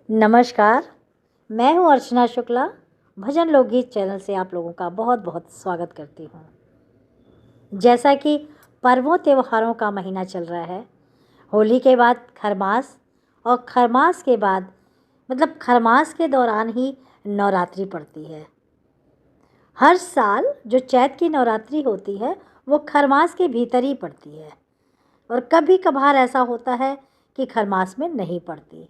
नमस्कार, मैं हूँ अर्चना शुक्ला। भजन लोकगीत चैनल से आप लोगों का बहुत बहुत स्वागत करती हूँ। जैसा कि पर्वों त्योहारों का महीना चल रहा है, होली के बाद खरमास और खरमास के बाद खरमास के दौरान ही नवरात्रि पड़ती है। हर साल जो चैत की नवरात्रि होती है वो खरमास के भीतर ही पड़ती है और कभी कभार ऐसा होता है कि खरमास में नहीं पड़ती।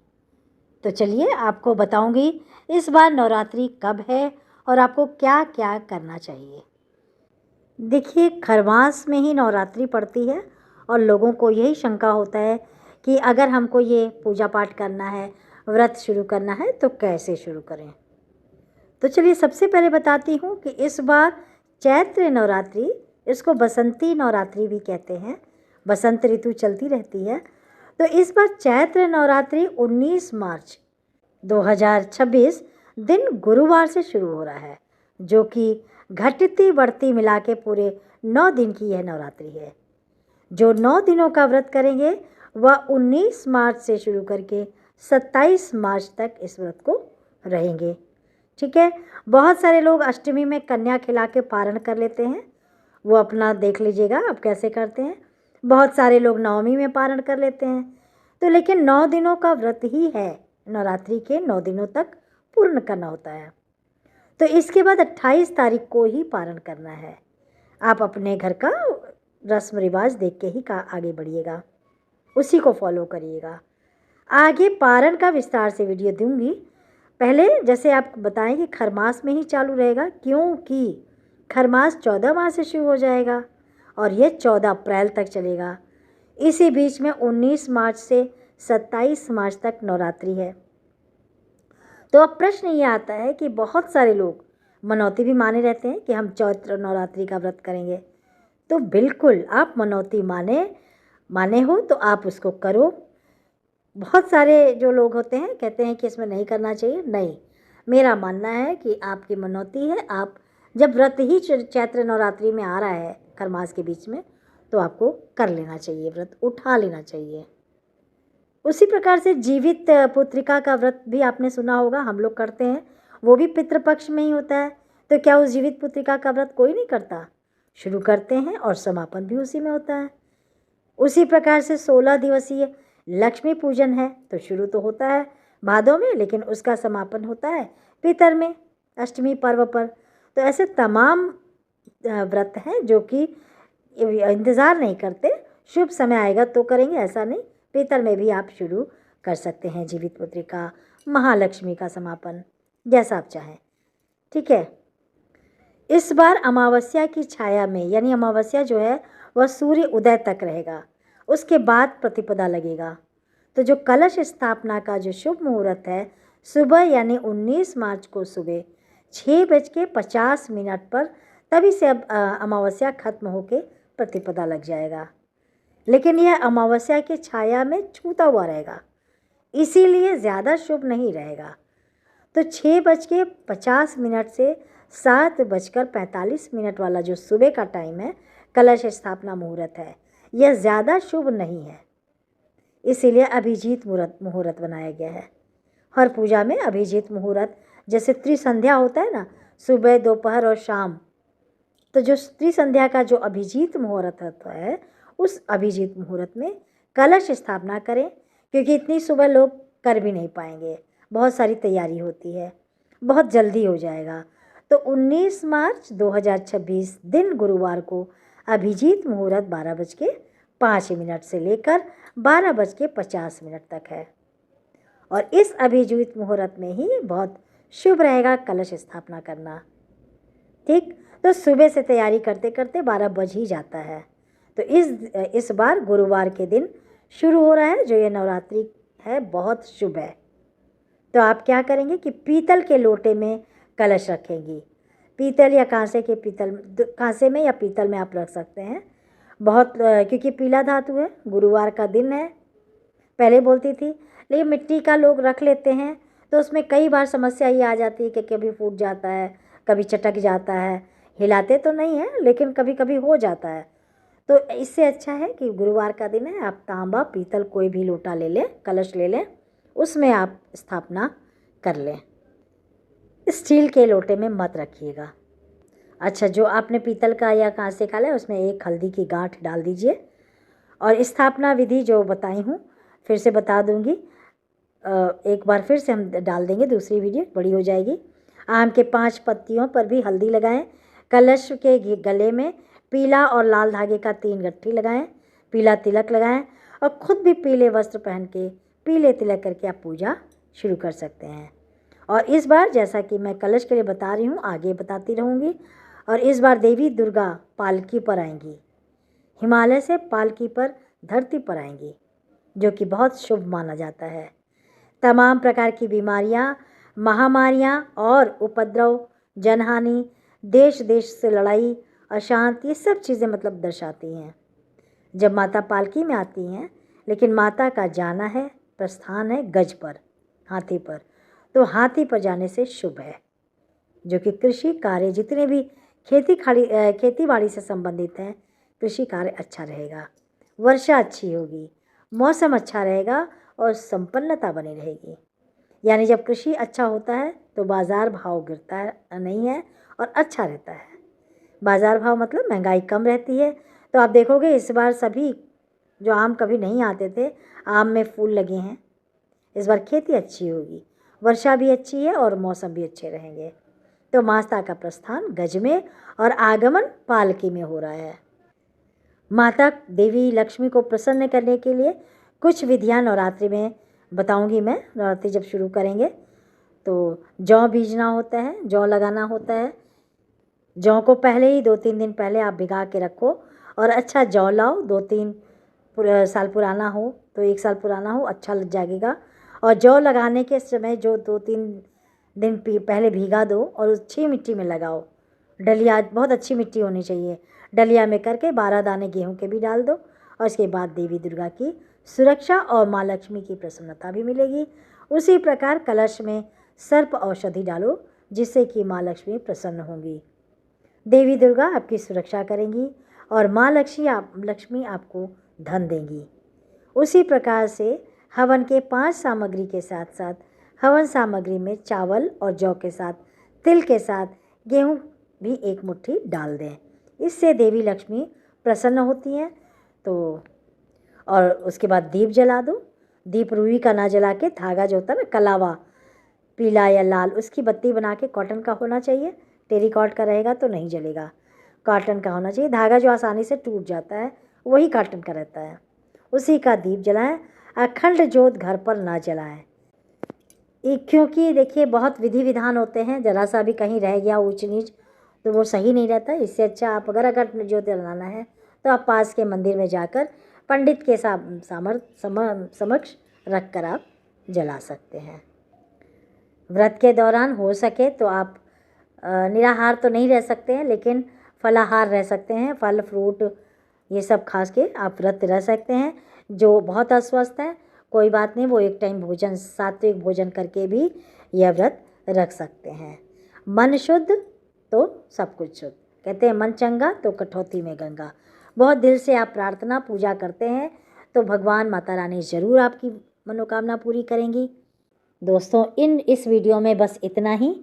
तो चलिए आपको बताऊंगी इस बार नवरात्रि कब है और आपको क्या क्या करना चाहिए। देखिए, खरमास में ही नवरात्रि पड़ती है और लोगों को यही शंका होता है कि अगर हमको ये पूजा पाठ करना है, व्रत शुरू करना है तो कैसे शुरू करें। तो चलिए सबसे पहले बताती हूँ कि इस बार चैत्र नवरात्रि, इसको बसंती नवरात्रि भी कहते हैं, बसंत ऋतु चलती रहती है। तो इस बार चैत्र नवरात्रि 19 मार्च 2026 दिन गुरुवार से शुरू हो रहा है, जो कि घटती बढ़ती मिला के पूरे 9 दिन की यह नवरात्रि है। जो 9 दिनों का व्रत करेंगे वह 19 मार्च से शुरू करके 27 मार्च तक इस व्रत को रहेंगे। ठीक है। बहुत सारे लोग अष्टमी में कन्या खिला के पारण कर लेते हैं, वो अपना देख लीजिएगा आप कैसे करते हैं। बहुत सारे लोग नवमी में पारण कर लेते हैं। तो लेकिन 9 दिनों का व्रत ही है, नवरात्रि के 9 दिनों तक पूर्ण करना होता है। तो इसके बाद 28 तारीख को ही पारण करना है। आप अपने घर का रस्म रिवाज देख के ही आगे बढ़िएगा, उसी को फॉलो करिएगा। आगे पारण का विस्तार से वीडियो दूंगी। पहले जैसे आप बताएं कि खरमास में ही चालू रहेगा, क्योंकि खरमास 14 मार्च से शुरू हो जाएगा और ये 14 अप्रैल तक चलेगा। इसी बीच में 19 मार्च से 27 मार्च तक नवरात्रि है। तो अब प्रश्न ये आता है कि बहुत सारे लोग मनौती भी माने रहते हैं कि हम चैत्र नवरात्रि का व्रत करेंगे। तो बिल्कुल आप मनौती माने हो तो आप उसको करो। बहुत सारे जो लोग होते हैं कहते हैं कि इसमें नहीं करना चाहिए। नहीं, मेरा मानना है कि आपकी मनौती है, आप जब व्रत ही चैत्र नवरात्रि में आ रहा है खरमास के बीच में, तो आपको कर लेना चाहिए, व्रत उठा लेना चाहिए। उसी प्रकार से जीवित पुत्रिका का व्रत भी आपने सुना होगा, हम लोग करते हैं, वो भी पितृपक्ष में ही होता है। तो क्या उस जीवित पुत्रिका का व्रत कोई नहीं करता? शुरू करते हैं और समापन भी उसी में होता है। उसी प्रकार से 16 दिवसीय लक्ष्मी पूजन है, तो शुरू तो होता है भादों में, लेकिन उसका समापन होता है पितर में, अष्टमी पर्व पर। तो ऐसे तमाम व्रत हैं जो कि इंतज़ार नहीं करते, शुभ समय आएगा तो करेंगे, ऐसा नहीं। पितर में भी आप शुरू कर सकते हैं जीवित पुत्रिका, महालक्ष्मी का समापन, जैसा आप चाहें। ठीक है। इस बार अमावस्या की छाया में, यानी अमावस्या जो है वह सूर्य उदय तक रहेगा, उसके बाद प्रतिपदा लगेगा। तो जो कलश स्थापना का जो शुभ मुहूर्त है, सुबह यानी 19 मार्च को सुबह 6:50 पर, तभी से अब अमावस्या खत्म होके प्रतिपदा लग जाएगा। लेकिन यह अमावस्या की छाया में छूता हुआ रहेगा, इसीलिए ज़्यादा शुभ नहीं रहेगा। तो 6:50 से 7:45 वाला जो सुबह का टाइम है, कलश स्थापना मुहूर्त है, यह ज़्यादा शुभ नहीं है, इसीलिए अभिजीत मुहूर्त बनाया गया है। हर पूजा में अभिजीत मुहूर्त, जैसे त्रिसंध्या होता है ना, सुबह दोपहर और शाम, तो जो त्रिसंध्या का जो अभिजीत मुहूर्त होता है, उस अभिजीत मुहूर्त में कलश स्थापना करें, क्योंकि इतनी सुबह लोग कर भी नहीं पाएंगे, बहुत सारी तैयारी होती है, बहुत जल्दी हो जाएगा। तो 19 मार्च 2026 दिन गुरुवार को अभिजीत मुहूर्त 12:05 से लेकर 12:50 तक है और इस अभिजीत मुहूर्त में ही बहुत शुभ रहेगा कलश स्थापना करना। ठीक, तो सुबह से तैयारी करते करते 12 बज ही जाता है। तो इस बार गुरुवार के दिन शुरू हो रहा है जो ये नवरात्रि है, बहुत शुभ है। तो आप क्या करेंगे कि पीतल के लोटे में कलश रखेंगी, पीतल या कांसे में या पीतल में आप रख सकते हैं। बहुत क्योंकि पीला धातु है, गुरुवार का दिन है, पहले बोलती थी, लेकिन मिट्टी का लोग रख लेते हैं तो उसमें कई बार समस्या ये आ जाती है कि कभी फूट जाता है, कभी चटक जाता है, हिलाते तो नहीं है लेकिन कभी कभी हो जाता है। तो इससे अच्छा है कि गुरुवार का दिन है, आप तांबा पीतल कोई भी लोटा ले लें, कलश ले लें उसमें आप स्थापना कर लें। स्टील के लोटे में मत रखिएगा। अच्छा, जो आपने पीतल का या कांसे का है उसमें एक हल्दी की गांठ डाल दीजिए। और स्थापना विधि जो बताई हूँ फिर से बता दूँगी, एक बार फिर से हम डाल देंगे, दूसरी वीडियो बड़ी हो जाएगी। आम के 5 पत्तियों पर भी हल्दी लगाएं। कलश के गले में पीला और लाल धागे का 3 गट्ठी लगाएं। पीला तिलक लगाएं और ख़ुद भी पीले वस्त्र पहन के पीले तिलक करके आप पूजा शुरू कर सकते हैं। और इस बार जैसा कि मैं कलश के लिए बता रही हूँ, आगे बताती रहूँगी। और इस बार देवी दुर्गा पालकी पर आएंगी, हिमालय से पालकी पर धरती पर आएंगी, जो कि बहुत शुभ माना जाता है। तमाम प्रकार की बीमारियां, महामारियां और उपद्रव, जनहानि, देश देश से लड़ाई, अशांति, ये सब चीज़ें मतलब दर्शाती हैं जब माता पालकी में आती हैं। लेकिन माता का जाना है, प्रस्थान है गज पर, हाथी पर। तो हाथी पर जाने से शुभ है, जो कि कृषि कार्य जितने भी खेती बाड़ी से संबंधित हैं, कृषि कार्य अच्छा रहेगा, वर्षा अच्छी होगी, मौसम अच्छा रहेगा और संपन्नता बनी रहेगी। यानी जब कृषि अच्छा होता है तो बाज़ार भाव गिरता नहीं है और अच्छा रहता है। बाज़ार भाव मतलब महंगाई कम रहती है। तो आप देखोगे इस बार सभी जो आम कभी नहीं आते थे, आम में फूल लगे हैं। इस बार खेती अच्छी होगी, वर्षा भी अच्छी है और मौसम भी अच्छे रहेंगे। तो माता का प्रस्थान गज में और आगमन पालकी में हो रहा है। माता देवी लक्ष्मी को प्रसन्न करने के लिए कुछ विधियां नवरात्रि में बताऊंगी मैं। नवरात्रि जब शुरू करेंगे तो जौ बीजना होता है, जौ लगाना होता है। जौ को पहले ही 2-3 दिन पहले आप भिगा के रखो और अच्छा जौ लाओ। 2-3 साल पुराना हो तो 1 साल पुराना हो, अच्छा लग जाएगा। और जौ लगाने के समय जो 2-3 दिन पहले भीगा दो और अच्छी मिट्टी में लगाओ। डलिया बहुत अच्छी मिट्टी होनी चाहिए, डलिया में करके 12 दाने गेहूं के भी डाल दो। और इसके बाद देवी दुर्गा की सुरक्षा और माँ लक्ष्मी की प्रसन्नता भी मिलेगी। उसी प्रकार कलश में सर्प औषधि डालो, जिससे कि माँ लक्ष्मी प्रसन्न होंगी। देवी दुर्गा आपकी सुरक्षा करेंगी और माँ लक्ष्मी आपको धन देंगी। उसी प्रकार से हवन के 5 सामग्री के साथ साथ हवन सामग्री में चावल और जौ के साथ, तिल के साथ गेहूं भी 1 मुट्ठी डाल दें। इससे देवी लक्ष्मी प्रसन्न होती हैं। तो और उसके बाद दीप जला दो। दीप रुई का ना जला के, धागा जो होता है ना कलावा, पीला या लाल, उसकी बत्ती बना के, कॉटन का होना चाहिए। टेरिकॉट का रहेगा तो नहीं जलेगा, कॉटन का होना चाहिए। धागा जो आसानी से टूट जाता है वही कॉटन का रहता है, उसी का दीप जलाएं। अखंड ज्योत घर पर ना जलाएं, क्योंकि देखिए बहुत विधि विधान होते हैं, ज़रा सा भी कहीं रह गया ऊंच नीच तो वो सही नहीं रहता। इससे अच्छा आप अगर ज्योत जलाना है तो आप पास के मंदिर में जाकर पंडित के समक्ष रख कर आप जला सकते हैं। व्रत के दौरान हो सके तो आप निराहार तो नहीं रह सकते हैं, लेकिन फलाहार रह सकते हैं। फल फ्रूट ये सब खा के आप व्रत रह सकते हैं। जो बहुत अस्वस्थ है कोई बात नहीं, वो 1 टाइम भोजन, सात्विक भोजन करके भी यह व्रत रख सकते हैं। मन शुद्ध तो सब कुछ शुद्ध, कहते हैं मन चंगा तो कठौती में गंगा। बहुत दिल से आप प्रार्थना पूजा करते हैं तो भगवान माता रानी ज़रूर आपकी मनोकामना पूरी करेंगी। दोस्तों इस वीडियो में बस इतना ही।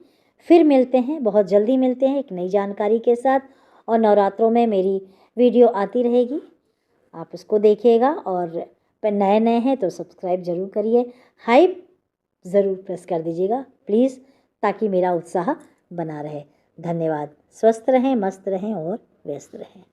फिर मिलते हैं, बहुत जल्दी मिलते हैं एक नई जानकारी के साथ। और नवरात्रों में मेरी वीडियो आती रहेगी, आप उसको देखिएगा। और नए हैं तो सब्सक्राइब ज़रूर करिए, हाइप ज़रूर प्रेस कर दीजिएगा प्लीज़, ताकि मेरा उत्साह बना रहे। धन्यवाद। स्वस्थ रहें, मस्त रहें और व्यस्त रहें।